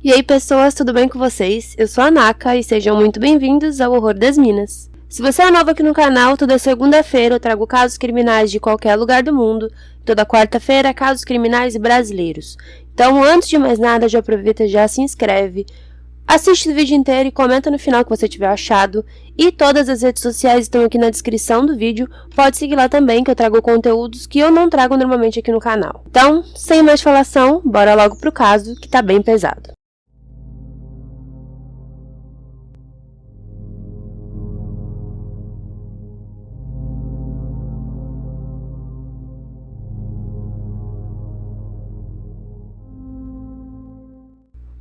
E aí pessoas, tudo bem com vocês? Eu sou a Naka e sejam muito bem-vindos ao Horror das Minas. Se você é novo aqui no canal, toda segunda-feira eu trago casos criminais de qualquer lugar do mundo, toda quarta-feira casos criminais brasileiros. Então, antes de mais nada, já aproveita e já se inscreve, assiste o vídeo inteiro e comenta no final o que você tiver achado. E todas as redes sociais estão aqui na descrição do vídeo, pode seguir lá também que eu trago conteúdos que eu não trago normalmente aqui no canal. Então, sem mais falação, bora logo pro caso que tá bem pesado.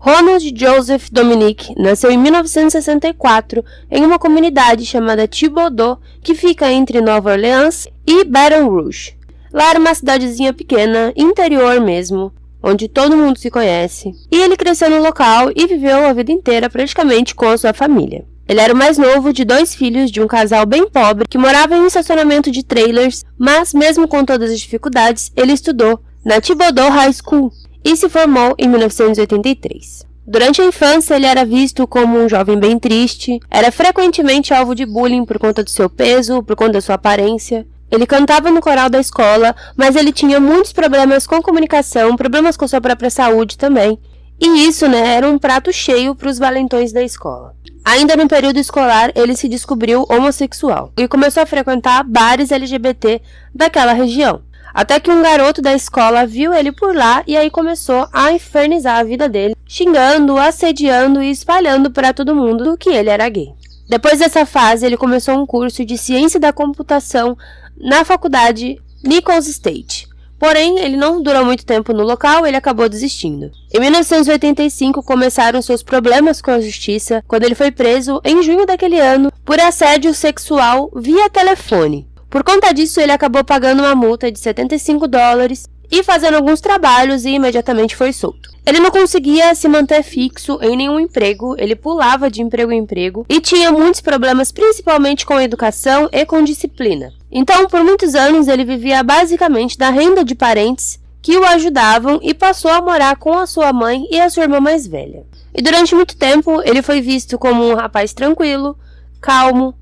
Ronald Joseph Dominic nasceu em 1964 em uma comunidade chamada Thibodaux, que fica entre Nova Orleans e Baton Rouge. Lá era uma cidadezinha pequena, interior mesmo, onde todo mundo se conhece. E ele cresceu no local e viveu a vida inteira praticamente com a sua família. Ele era o mais novo de 2 filhos de um casal bem pobre que morava em um estacionamento de trailers, mas mesmo com todas as dificuldades, ele estudou na Thibodaux High School e se formou em 1983. Durante a infância, ele era visto como um jovem bem triste, era frequentemente alvo de bullying por conta do seu peso, por conta da sua aparência. Ele cantava no coral da escola, mas ele tinha muitos problemas com comunicação, problemas com sua própria saúde também. E isso, era um prato cheio para os valentões da escola. Ainda no período escolar, ele se descobriu homossexual e começou a frequentar bares LGBT daquela região. Até que um garoto da escola viu ele por lá e aí começou a infernizar a vida dele, xingando, assediando e espalhando para todo mundo que ele era gay. Depois dessa fase, ele começou um curso de ciência da computação na faculdade Nicholls State. Porém, ele não durou muito tempo no local e ele acabou desistindo. Em 1985, começaram seus problemas com a justiça, quando ele foi preso em junho daquele ano por assédio sexual via telefone. Por conta disso, ele acabou pagando uma multa de $75 e fazendo alguns trabalhos e imediatamente foi solto. Ele não conseguia se manter fixo em nenhum emprego, ele pulava de emprego em emprego e tinha muitos problemas, principalmente com a educação e com disciplina. Então, por muitos anos, ele vivia basicamente da renda de parentes que o ajudavam e passou a morar com a sua mãe e a sua irmã mais velha. E durante muito tempo, ele foi visto como um rapaz tranquilo, calmo,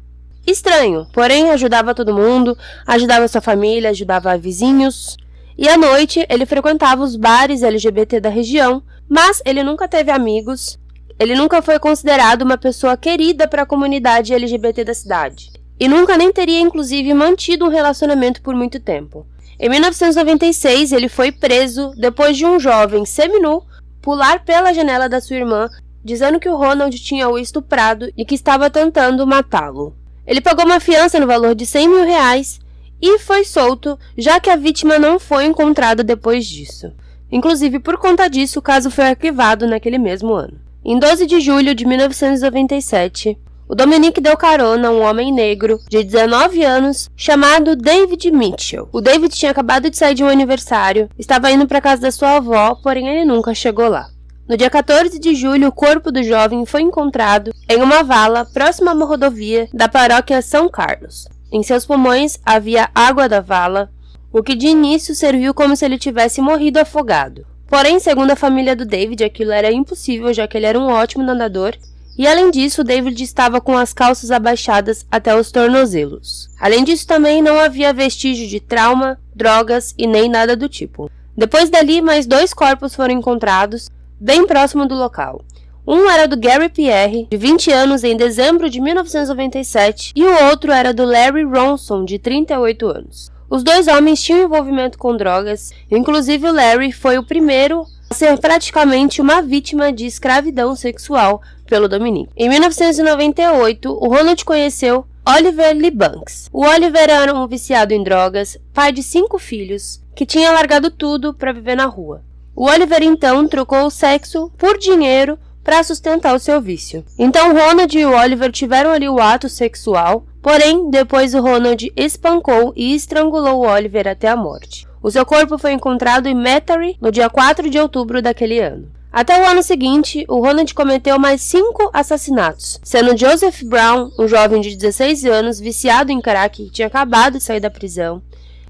estranho, porém ajudava todo mundo, ajudava sua família, ajudava vizinhos. E à noite ele frequentava os bares LGBT da região, mas ele nunca teve amigos, ele nunca foi considerado uma pessoa querida para a comunidade LGBT da cidade. E nunca nem teria inclusive mantido um relacionamento por muito tempo. Em 1996 ele foi preso depois de um jovem seminu pular pela janela da sua irmã, dizendo que o Ronald tinha o estuprado e que estava tentando matá-lo. Ele pagou uma fiança no valor de R$100 mil e foi solto, já que a vítima não foi encontrada depois disso. Inclusive, por conta disso, o caso foi arquivado naquele mesmo ano. Em 12 de julho de 1997, o Dominic deu carona a um homem negro de 19 anos chamado David Mitchell. O David tinha acabado de sair de um aniversário, estava indo para a casa da sua avó, porém ele nunca chegou lá. No dia 14 de julho, o corpo do jovem foi encontrado em uma vala próxima a uma rodovia da paróquia São Carlos. Em seus pulmões havia água da vala, o que de início serviu como se ele tivesse morrido afogado. Porém, segundo a família do David, aquilo era impossível, já que ele era um ótimo nadador, e além disso, o David estava com as calças abaixadas até os tornozelos. Além disso, também não havia vestígio de trauma, drogas e nem nada do tipo. Depois dali, mais 2 corpos foram encontrados, bem próximo do local. Um era do Gary Pierre, de 20 anos, em dezembro de 1997, e o outro era do Larry Ronson, de 38 anos. Os 2 homens tinham envolvimento com drogas, inclusive o Larry foi o primeiro a ser praticamente uma vítima de escravidão sexual pelo Dominic. Em 1998, o Ronald conheceu Oliver Lee Banks. O Oliver era um viciado em drogas, pai de 5 filhos, que tinha largado tudo para viver na rua. O Oliver então trocou o sexo por dinheiro para sustentar o seu vício. Então Ronald e o Oliver tiveram ali o ato sexual, porém depois o Ronald espancou e estrangulou o Oliver até a morte. O seu corpo foi encontrado em Metairie no dia 4 de outubro daquele ano. Até o ano seguinte, o Ronald cometeu mais 5 assassinatos, sendo Joseph Brown, um jovem de 16 anos, viciado em crack que tinha acabado de sair da prisão.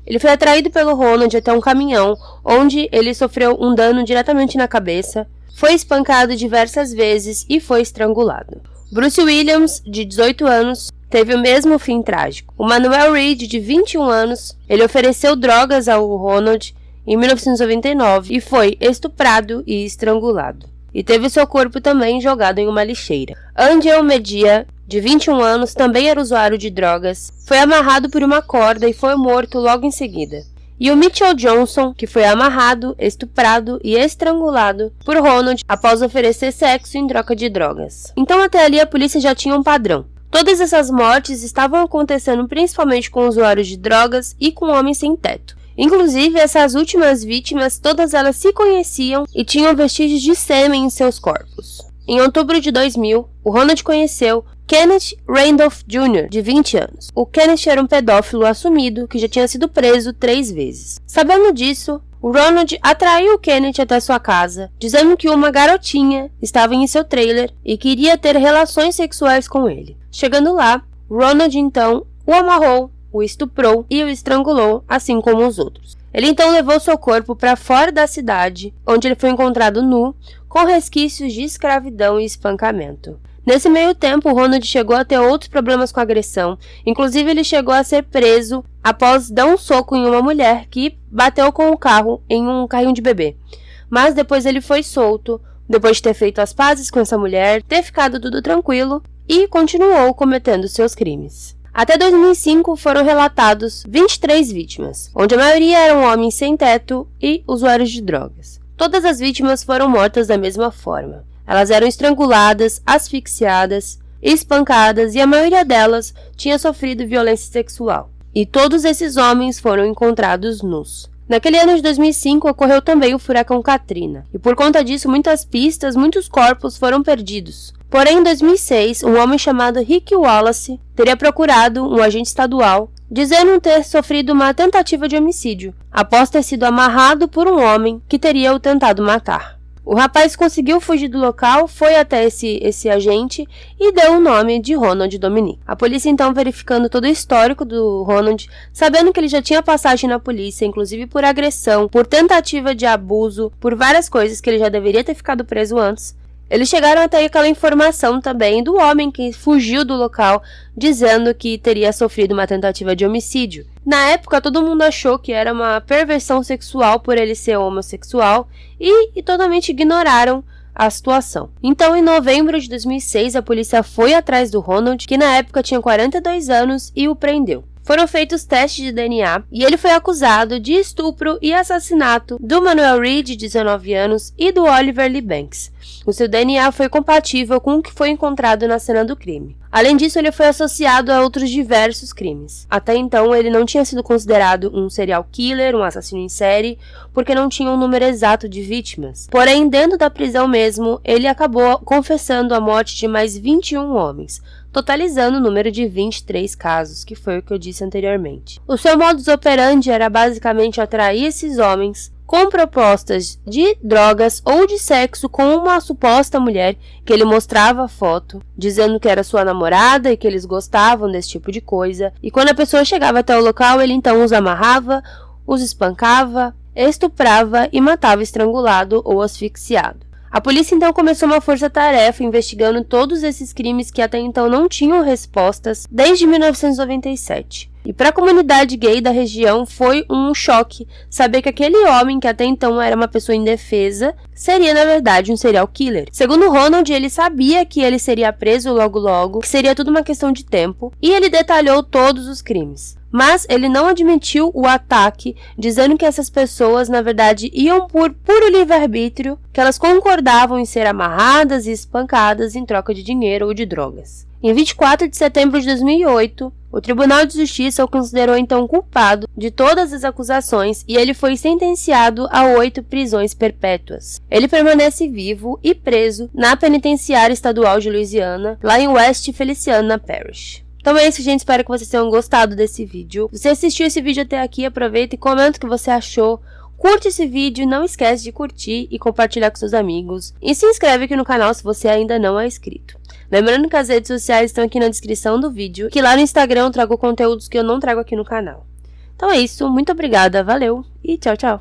Ele foi atraído pelo Ronald até um caminhão, onde ele sofreu um dano diretamente na cabeça. foi espancado diversas vezes e foi estrangulado. Bruce Williams, de 18 anos, teve o mesmo fim trágico. O Manuel Reed, de 21 anos, ele ofereceu drogas ao Ronald em 1999 e foi estuprado e estrangulado. E teve seu corpo também jogado em uma lixeira. Angel Medea, de 21 anos, também era usuário de drogas, foi amarrado por uma corda e foi morto logo em seguida. E o Mitchell Johnson, que foi amarrado, estuprado e estrangulado por Ronald após oferecer sexo em troca de drogas. Então até ali a polícia já tinha um padrão. Todas essas mortes estavam acontecendo principalmente com usuários de drogas e com homens sem teto. Inclusive, essas últimas vítimas, todas elas se conheciam e tinham vestígios de sêmen em seus corpos. Em outubro de 2000, o Ronald conheceu Kenneth Randolph Jr., de 20 anos. O Kenneth era um pedófilo assumido que já tinha sido preso 3 vezes. Sabendo disso, o Ronald atraiu o Kenneth até sua casa, dizendo que uma garotinha estava em seu trailer e queria ter relações sexuais com ele. Chegando lá, Ronald então o amarrou, o estuprou e o estrangulou, assim como os outros. Ele então levou seu corpo para fora da cidade, onde ele foi encontrado nu, com resquícios de escravidão e espancamento. Nesse meio tempo, o Ronald chegou a ter outros problemas com agressão. Inclusive, ele chegou a ser preso após dar um soco em uma mulher que bateu com o carro em um carrinho de bebê. Mas depois ele foi solto, depois de ter feito as pazes com essa mulher, ter ficado tudo tranquilo e continuou cometendo seus crimes. Até 2005 foram relatados 23 vítimas, onde a maioria eram homens sem teto e usuários de drogas. Todas as vítimas foram mortas da mesma forma. Elas eram estranguladas, asfixiadas, espancadas e a maioria delas tinha sofrido violência sexual. E todos esses homens foram encontrados nus. Naquele ano de 2005 ocorreu também o furacão Katrina, e por conta disso muitas pistas, muitos corpos foram perdidos. Porém, em 2006, um homem chamado Rick Wallace teria procurado um agente estadual, dizendo ter sofrido uma tentativa de homicídio, após ter sido amarrado por um homem que teria o tentado matar. O rapaz conseguiu fugir do local, foi até esse agente e deu o nome de Ronald Dominic. A polícia então verificando todo o histórico do Ronald, sabendo que ele já tinha passagem na polícia, inclusive por agressão, por tentativa de abuso, por várias coisas que ele já deveria ter ficado preso antes. Eles chegaram até aquela informação também do homem que fugiu do local, dizendo que teria sofrido uma tentativa de homicídio. Na época, todo mundo achou que era uma perversão sexual por ele ser homossexual e totalmente ignoraram a situação. Então, em novembro de 2006, a polícia foi atrás do Ronald, que na época tinha 42 anos, e o prendeu. Foram feitos testes de DNA e ele foi acusado de estupro e assassinato do Manuel Reed, de 19 anos, e do Oliver Lee Banks. O seu DNA foi compatível com o que foi encontrado na cena do crime. Além disso, ele foi associado a outros diversos crimes. Até então, ele não tinha sido considerado um serial killer, um assassino em série, porque não tinha um número exato de vítimas. Porém, dentro da prisão mesmo, ele acabou confessando a morte de mais 21 homens, totalizando o número de 23 casos, que foi o que eu disse anteriormente. O seu modus operandi era basicamente atrair esses homens com propostas de drogas ou de sexo com uma suposta mulher que ele mostrava a foto, dizendo que era sua namorada e que eles gostavam desse tipo de coisa. E quando a pessoa chegava até o local, ele então os amarrava, os espancava, estuprava e matava estrangulado ou asfixiado. A polícia então começou uma força-tarefa investigando todos esses crimes que até então não tinham respostas desde 1997. E para a comunidade gay da região foi um choque saber que aquele homem, que até então era uma pessoa indefesa, seria na verdade um serial killer. Segundo Ronald, ele sabia que ele seria preso logo logo, que seria tudo uma questão de tempo, e ele detalhou todos os crimes. Mas ele não admitiu o ataque, dizendo que essas pessoas, na verdade, iam por puro livre-arbítrio, que elas concordavam em ser amarradas e espancadas em troca de dinheiro ou de drogas. Em 24 de setembro de 2008, o Tribunal de Justiça o considerou então culpado de todas as acusações e ele foi sentenciado a 8 prisões perpétuas. Ele permanece vivo e preso na Penitenciária Estadual de Louisiana, lá em West Feliciana Parish. Então é isso, gente. Espero que vocês tenham gostado desse vídeo. Se você assistiu esse vídeo até aqui, aproveita e comenta o que você achou. Curte esse vídeo, não esquece de curtir e compartilhar com seus amigos. E se inscreve aqui no canal se você ainda não é inscrito. Lembrando que as redes sociais estão aqui na descrição do vídeo, que lá no Instagram eu trago conteúdos que eu não trago aqui no canal. Então é isso, muito obrigada, valeu e tchau, tchau!